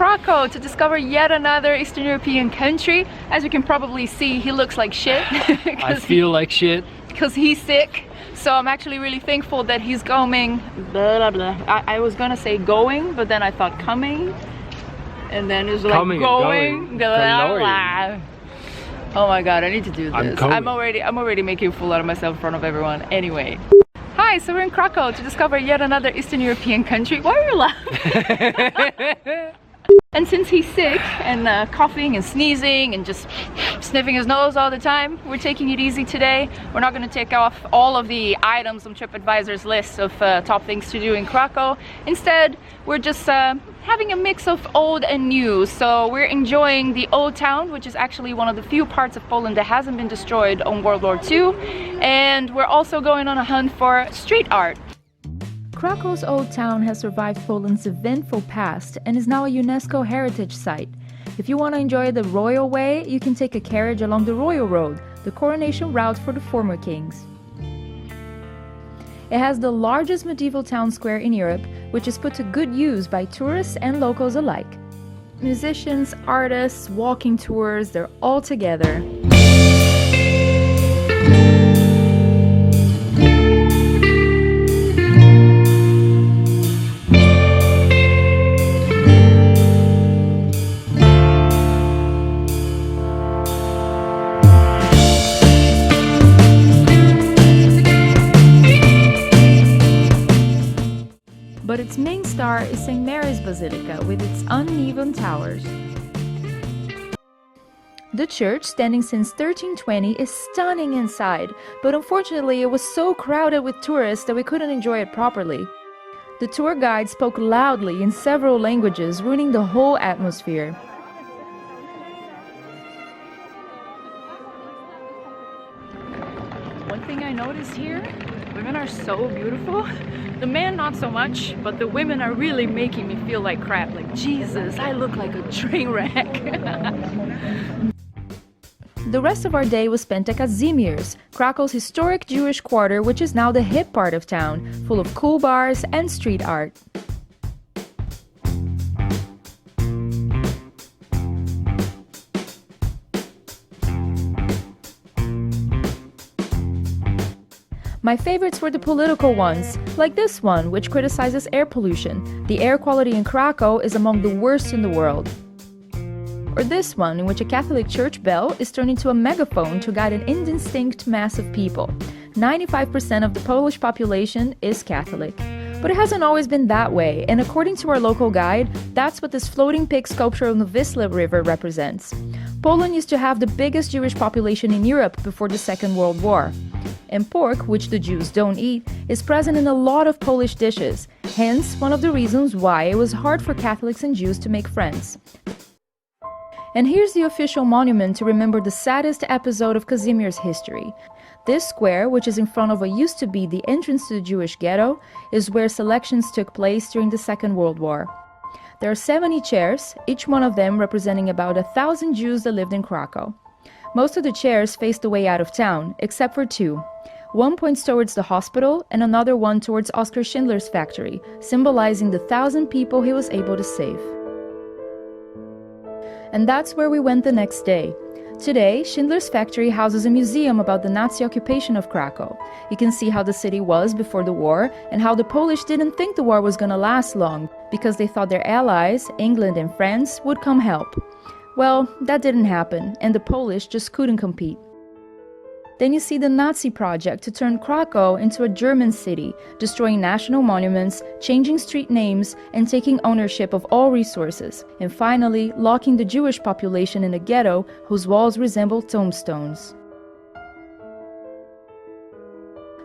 Krakow to discover yet another Eastern European country. As you can probably see, he looks like shit. I feel like shit. Because he's sick. So I'm actually really thankful that he's going, blah, blah, blah. I was gonna say going, but then I thought coming. And then it's like coming going. Blah, blah. Oh my god, I need to do this. I'm already making a fool out of myself in front of everyone. Anyway. Hi, so we're in Krakow to discover yet another Eastern European country. Why are you laughing? And since he's sick and coughing and sneezing and just sniffing his nose all the time, we're taking it easy today. We're not going to take off all of the items on TripAdvisor's list of top things to do in Krakow. Instead, we're just having a mix of old and new. So we're enjoying the old town, which is actually one of the few parts of Poland that hasn't been destroyed on World War II. And we're also going on a hunt for street art. Krakow's old town has survived Poland's eventful past and is now a UNESCO heritage site. If you want to enjoy the royal way, you can take a carriage along the Royal Road, the coronation route for the former kings. It has the largest medieval town square in Europe, which is put to good use by tourists and locals alike. Musicians, artists, walking tours, they're all together. But its main star is St. Mary's Basilica with its uneven towers. The church, standing since 1320, is stunning inside, but unfortunately it was so crowded with tourists that we couldn't enjoy it properly. The tour guide spoke loudly in several languages, ruining the whole atmosphere. One thing I noticed here, women are so beautiful. The men not so much, but the women are really making me feel like crap. Like, Jesus, I look like a train wreck. The rest of our day was spent at Kazimierz, Krakow's historic Jewish quarter, which is now the hip part of town, full of cool bars and street art. My favorites were the political ones, like this one, which criticizes air pollution. The air quality in Krakow is among the worst in the world. Or this one, in which a Catholic church bell is turned into a megaphone to guide an indistinct mass of people. 95% of the Polish population is Catholic. But it hasn't always been that way, and according to our local guide, that's what this floating pig sculpture on the Wisla River represents. Poland used to have the biggest Jewish population in Europe before the Second World War. And pork, which the Jews don't eat, is present in a lot of Polish dishes, hence one of the reasons why it was hard for Catholics and Jews to make friends. And here's the official monument to remember the saddest episode of Kazimierz history. This square, which is in front of what used to be the entrance to the Jewish ghetto, is where selections took place during the Second World War. There are 70 chairs, each one of them representing about 1,000 Jews that lived in Krakow. Most of the chairs face the way out of town, except for two. One points towards the hospital and another one towards Oskar Schindler's factory, symbolizing the 1,000 people he was able to save. And that's where we went the next day. Today, Schindler's factory houses a museum about the Nazi occupation of Krakow. You can see how the city was before the war and how the Polish didn't think the war was going to last long because they thought their allies, England and France, would come help. Well, that didn't happen, and the Polish just couldn't compete. Then you see the Nazi project to turn Krakow into a German city, destroying national monuments, changing street names, and taking ownership of all resources, and finally locking the Jewish population in a ghetto whose walls resemble tombstones.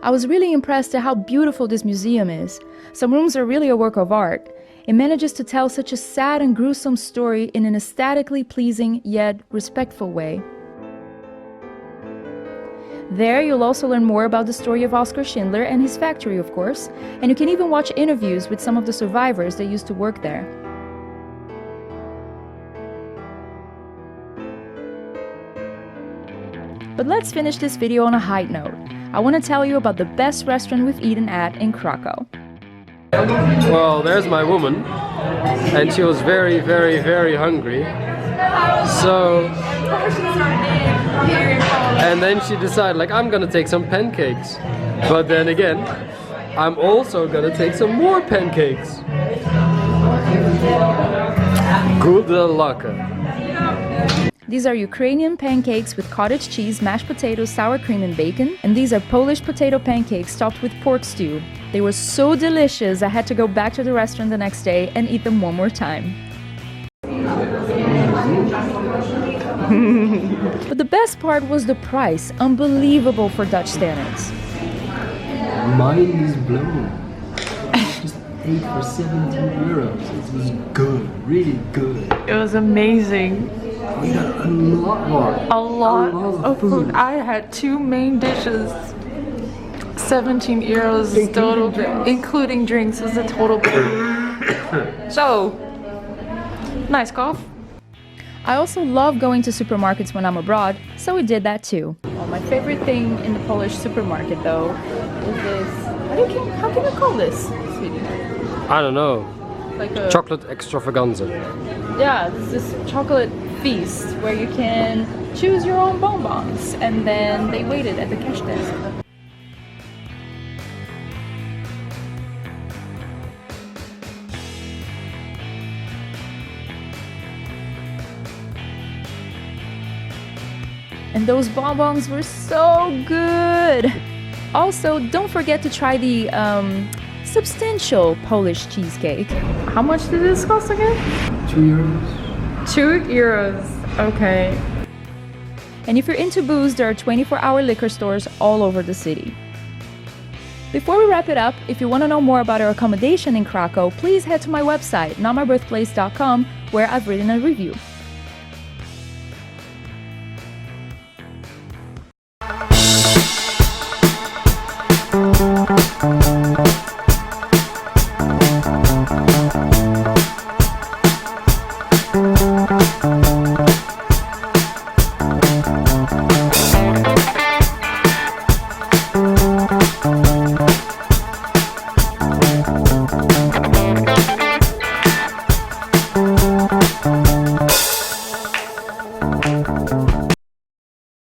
I was really impressed at how beautiful this museum is. Some rooms are really a work of art. It manages to tell such a sad and gruesome story in an aesthetically pleasing yet respectful way. There you'll also learn more about the story of Oskar Schindler and his factory, of course, and you can even watch interviews with some of the survivors that used to work there. But let's finish this video on a high note. I want to tell you about the best restaurant we've eaten at in Krakow. Well, there's my woman, and she was very, very, very hungry. So, and then she decided, like, I'm gonna take some pancakes. But then again, I'm also gonna take some more pancakes. Good luck. These are Ukrainian pancakes with cottage cheese, mashed potatoes, sour cream and bacon. And these are Polish potato pancakes topped with pork stew. They were so delicious, I had to go back to the restaurant the next day and eat them one more time. But the best part was the price, unbelievable for Dutch standards. Mind is blown. Just ate for 17 euros. It was good, really good. It was amazing. We got a lot more. A lot of food. I had 2 main dishes. 17 euros is total, including drinks, was the total bill. So, nice cough. I also love going to supermarkets when I'm abroad, so we did that too. Well, my favorite thing in the Polish supermarket though is this, how can you call this, sweetie? I don't know. Like a Chocolate extravaganza. Yeah, it's this chocolate feast where you can choose your own bonbons and then they wait it at the cash desk. And those bonbons were so good! Also, don't forget to try the substantial Polish cheesecake. How much did this cost again? 2 euros. 2 euros, okay. And if you're into booze, there are 24-hour liquor stores all over the city. Before we wrap it up, if you want to know more about our accommodation in Krakow, please head to my website, notmybirthplace.com, where I've written a review.